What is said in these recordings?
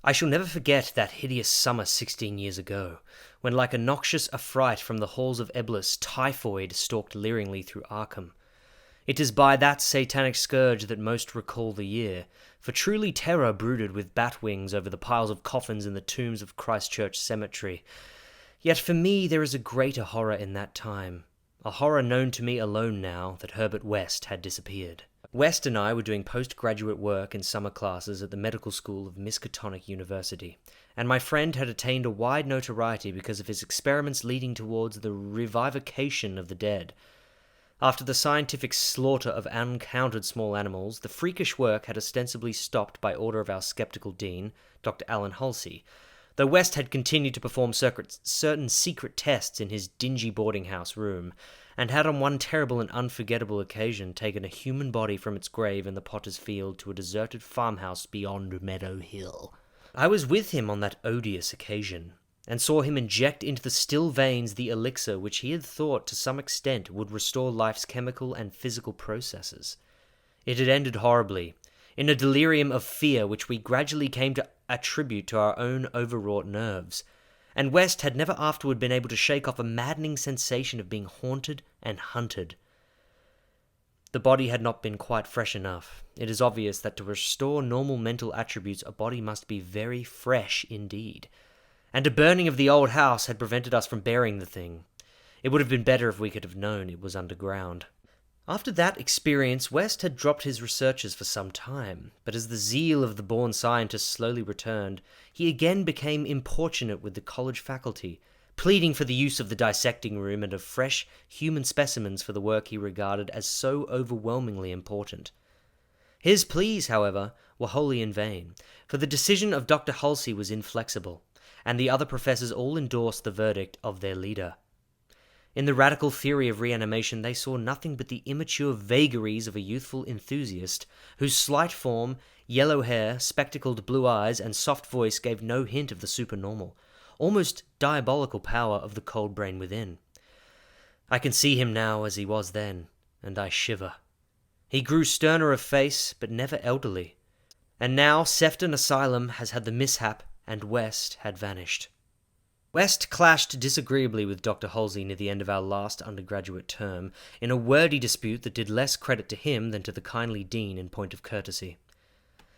I shall never forget that hideous summer 16 years ago, when like a noxious affright from the halls of Eblis, typhoid stalked leeringly through Arkham. It is by that satanic scourge that most recall the year, for truly terror brooded with bat wings over the piles of coffins in the tombs of Christchurch Cemetery. Yet for me there is a greater horror in that time, a horror known to me alone now that Herbert West had disappeared. West and I were doing postgraduate work in summer classes at the medical school of Miskatonic University, and my friend had attained a wide notoriety because of his experiments leading towards the revivification of the dead. After the scientific slaughter of uncounted small animals, the freakish work had ostensibly stopped by order of our skeptical dean, Dr. Alan Halsey, though West had continued to perform certain secret tests in his dingy boarding house room, and had on one terrible and unforgettable occasion taken a human body from its grave in the potter's field to a deserted farmhouse beyond Meadow Hill. I was with him on that odious occasion, and saw him inject into the still veins the elixir which he had thought to some extent would restore life's chemical and physical processes. It had ended horribly, in a delirium of fear which we gradually came to attribute to our own overwrought nerves, and West had never afterward been able to shake off a maddening sensation of being haunted and hunted. The body had not been quite fresh enough. It is obvious that to restore normal mental attributes a body must be very fresh indeed, and a burning of the old house had prevented us from burying the thing. It would have been better if we could have known it was underground. After that experience, West had dropped his researches for some time, but as the zeal of the born scientist slowly returned, he again became importunate with the college faculty, pleading for the use of the dissecting room and of fresh human specimens for the work he regarded as so overwhelmingly important. His pleas, however, were wholly in vain, for the decision of Dr. Halsey was inflexible, and the other professors all endorsed the verdict of their leader. In the radical theory of reanimation they saw nothing but the immature vagaries of a youthful enthusiast, whose slight form, yellow hair, spectacled blue eyes, and soft voice gave no hint of the supernormal, almost diabolical power of the cold brain within. I can see him now as he was then, and I shiver. He grew sterner of face, but never elderly, and now Sefton Asylum has had the mishap, and West had vanished. West clashed disagreeably with Dr. Halsey near the end of our last undergraduate term, in a wordy dispute that did less credit to him than to the kindly dean in point of courtesy.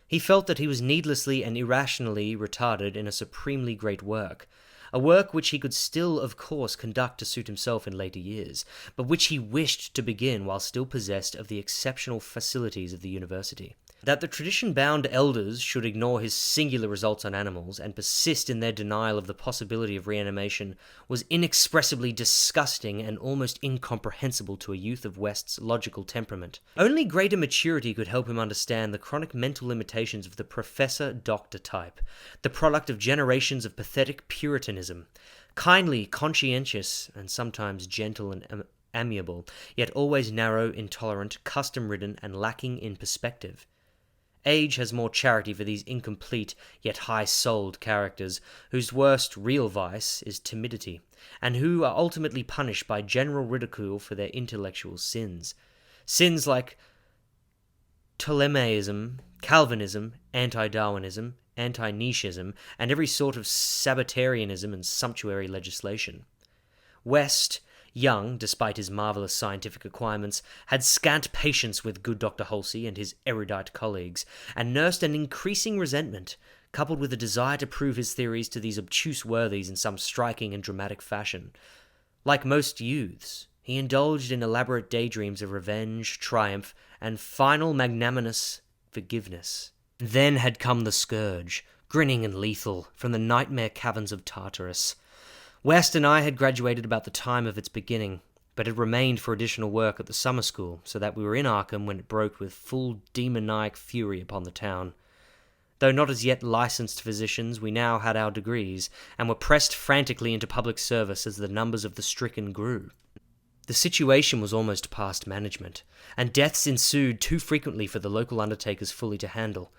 He felt that he was needlessly and irrationally retarded in a supremely great work, a work which he could still, of course, conduct to suit himself in later years, but which he wished to begin while still possessed of the exceptional facilities of the university. That the tradition-bound elders should ignore his singular results on animals and persist in their denial of the possibility of reanimation was inexpressibly disgusting and almost incomprehensible to a youth of West's logical temperament. Only greater maturity could help him understand the chronic mental limitations of the professor-doctor type, the product of generations of pathetic puritanism, kindly, conscientious, and sometimes gentle and amiable, yet always narrow, intolerant, custom-ridden, and lacking in perspective. Age has more charity for these incomplete yet high-souled characters, whose worst real vice is timidity, and who are ultimately punished by general ridicule for their intellectual sins. Sins like Ptolemaism, Calvinism, anti-Darwinism, anti-Nietzscheism, and every sort of Sabbatarianism and sumptuary legislation. West, young, despite his marvellous scientific acquirements, had scant patience with good Dr. Halsey and his erudite colleagues, and nursed an increasing resentment, coupled with a desire to prove his theories to these obtuse worthies in some striking and dramatic fashion. Like most youths, he indulged in elaborate daydreams of revenge, triumph, and final magnanimous forgiveness. Then had come the scourge, grinning and lethal, from the nightmare caverns of Tartarus. West and I had graduated about the time of its beginning, but had remained for additional work at the summer school, so that we were in Arkham when it broke with full demoniac fury upon the town. Though not as yet licensed physicians, we now had our degrees, and were pressed frantically into public service as the numbers of the stricken grew. The situation was almost past management, and deaths ensued too frequently for the local undertakers fully to handle.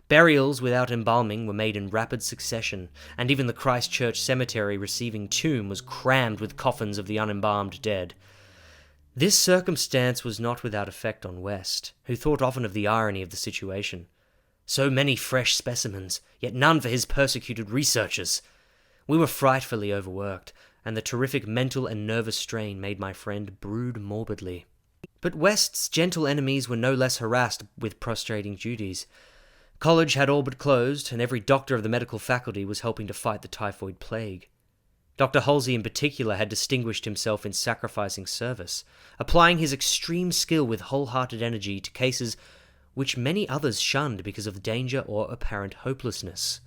Burials without embalming were made in rapid succession, and even the Christchurch Cemetery receiving tomb was crammed with coffins of the unembalmed dead. This circumstance was not without effect on West, who thought often of the irony of the situation. So many fresh specimens, yet none for his persecuted researchers. We were frightfully overworked, and the terrific mental and nervous strain made my friend brood morbidly. But West's gentle enemies were no less harassed with prostrating duties. College had all but closed, and every doctor of the medical faculty was helping to fight the typhoid plague. Dr. Halsey in particular had distinguished himself in sacrificing service, applying his extreme skill with wholehearted energy to cases which many others shunned because of danger or apparent hopelessness.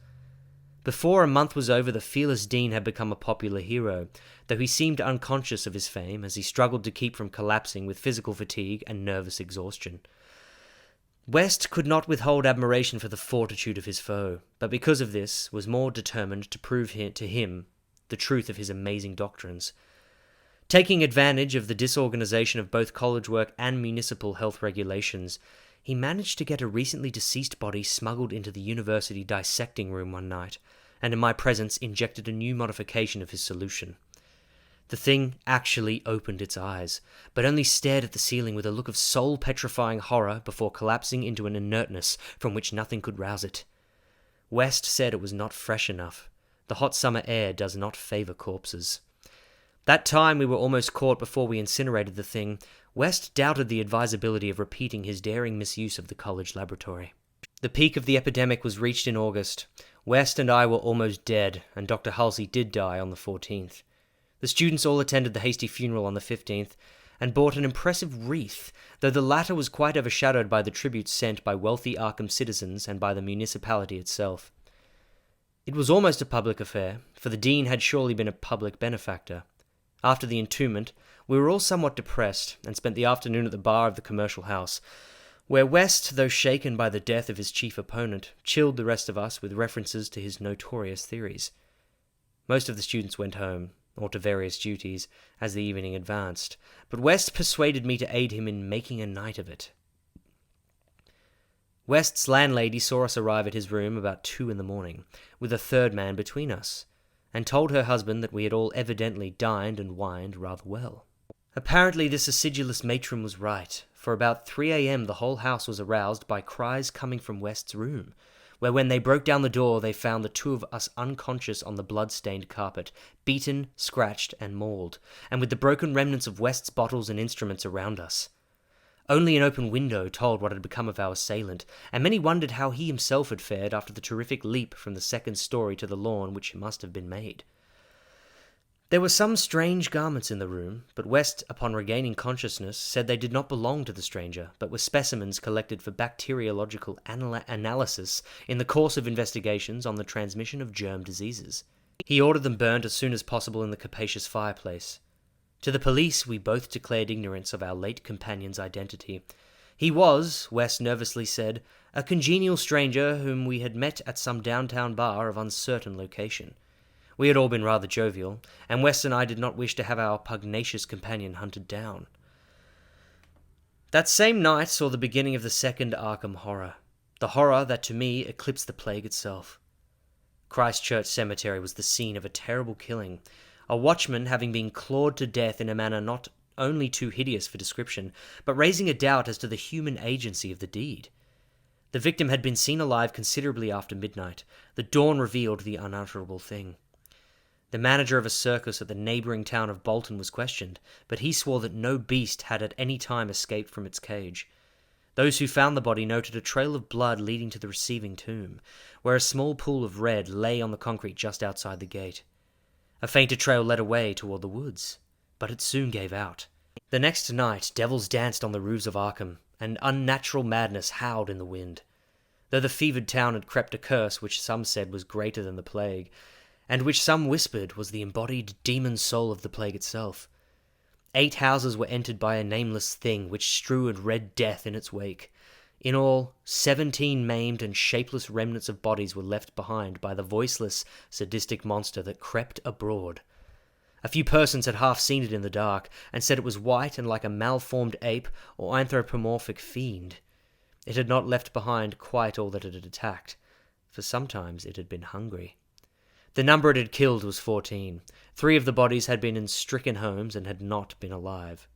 Before a month was over, the fearless dean had become a popular hero, though he seemed unconscious of his fame as he struggled to keep from collapsing with physical fatigue and nervous exhaustion. West could not withhold admiration for the fortitude of his foe, but because of this was more determined to prove to him the truth of his amazing doctrines. Taking advantage of the disorganization of both college work and municipal health regulations, he managed to get a recently deceased body smuggled into the university dissecting room one night, and in my presence injected a new modification of his solution. The thing actually opened its eyes, but only stared at the ceiling with a look of soul-petrifying horror before collapsing into an inertness from which nothing could rouse it. West said it was not fresh enough. The hot summer air does not favor corpses. That time we were almost caught before we incinerated the thing. West doubted the advisability of repeating his daring misuse of the college laboratory. The peak of the epidemic was reached in August. West and I were almost dead, and Dr. Halsey did die on the 14th. The students all attended the hasty funeral on the 15th, and bought an impressive wreath, though the latter was quite overshadowed by the tributes sent by wealthy Arkham citizens and by the municipality itself. It was almost a public affair, for the dean had surely been a public benefactor. After the entombment, we were all somewhat depressed, and spent the afternoon at the bar of the commercial house, where West, though shaken by the death of his chief opponent, chilled the rest of us with references to his notorious theories. Most of the students went home, or to various duties, as the evening advanced, but West persuaded me to aid him in making a night of it. West's landlady saw us arrive at his room about 2 a.m, with a third man between us, and told her husband that we had all evidently dined and wined rather well. Apparently this acidulous matron was right, for about 3 a.m. the whole house was aroused by cries coming from West's room, where when they broke down the door they found the two of us unconscious on the blood-stained carpet, beaten, scratched, and mauled, and with the broken remnants of West's bottles and instruments around us. Only an open window told what had become of our assailant, and many wondered how he himself had fared after the terrific leap from the second story to the lawn which must have been made. There were some strange garments in the room, but West, upon regaining consciousness, said they did not belong to the stranger, but were specimens collected for bacteriological analysis in the course of investigations on the transmission of germ diseases. He ordered them burnt as soon as possible in the capacious fireplace. To the police we both declared ignorance of our late companion's identity. He was, West nervously said, a congenial stranger whom we had met at some downtown bar of uncertain location. We had all been rather jovial, and West and I did not wish to have our pugnacious companion hunted down. That same night saw the beginning of the second Arkham horror, the horror that to me eclipsed the plague itself. Christchurch Cemetery was the scene of a terrible killing, a watchman having been clawed to death in a manner not only too hideous for description, but raising a doubt as to the human agency of the deed. The victim had been seen alive considerably after midnight. The dawn revealed the unutterable thing. The manager of a circus at the neighbouring town of Bolton was questioned, but he swore that no beast had at any time escaped from its cage. Those who found the body noted a trail of blood leading to the receiving tomb, where a small pool of red lay on the concrete just outside the gate. A fainter trail led away toward the woods, but it soon gave out. The next night, devils danced on the roofs of Arkham, and unnatural madness howled in the wind. Though the fevered town had crept a curse which some said was greater than the plague, and which some whispered was the embodied demon soul of the plague itself. 8 houses were entered by a nameless thing which strewed red death in its wake. In all, 17 maimed and shapeless remnants of bodies were left behind by the voiceless, sadistic monster that crept abroad. A few persons had half seen it in the dark, and said it was white and like a malformed ape or anthropomorphic fiend. It had not left behind quite all that it had attacked, for sometimes it had been hungry. The number it had killed was 14. 3 of the bodies had been in stricken homes and had not been alive.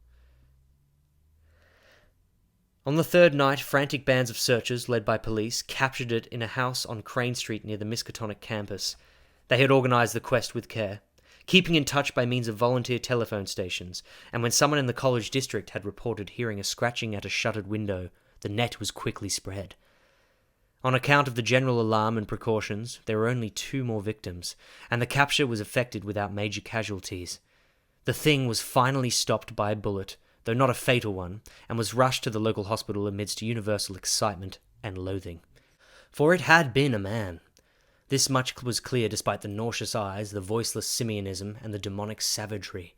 On the third night, frantic bands of searchers, led by police, captured it in a house on Crane Street near the Miskatonic campus. They had organised the quest with care, keeping in touch by means of volunteer telephone stations, and when someone in the college district had reported hearing a scratching at a shuttered window, the net was quickly spread. On account of the general alarm and precautions, there were only 2 more victims, and the capture was effected without major casualties. The thing was finally stopped by a bullet, though not a fatal one, and was rushed to the local hospital amidst universal excitement and loathing. For it had been a man. This much was clear despite the nauseous eyes, the voiceless simianism, and the demonic savagery.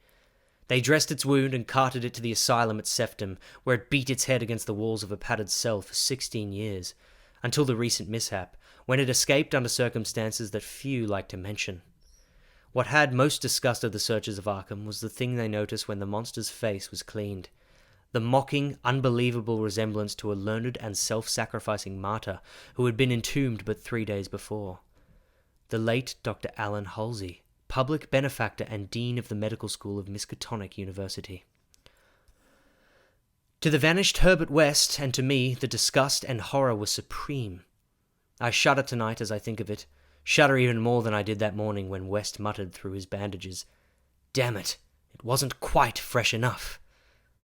They dressed its wound and carted it to the asylum at Sefton, where it beat its head against the walls of a padded cell for 16 years, until the recent mishap, when it escaped under circumstances that few like to mention. What had most disgusted the searchers of Arkham was the thing they noticed when the monster's face was cleaned. The mocking, unbelievable resemblance to a learned and self-sacrificing martyr who had been entombed but 3 days before. The late Dr. Alan Halsey, public benefactor and dean of the medical school of Miskatonic University. To the vanished Herbert West, and to me, the disgust and horror were supreme. I shudder tonight as I think of it, shudder even more than I did that morning when West muttered through his bandages, "Damn it, it wasn't quite fresh enough."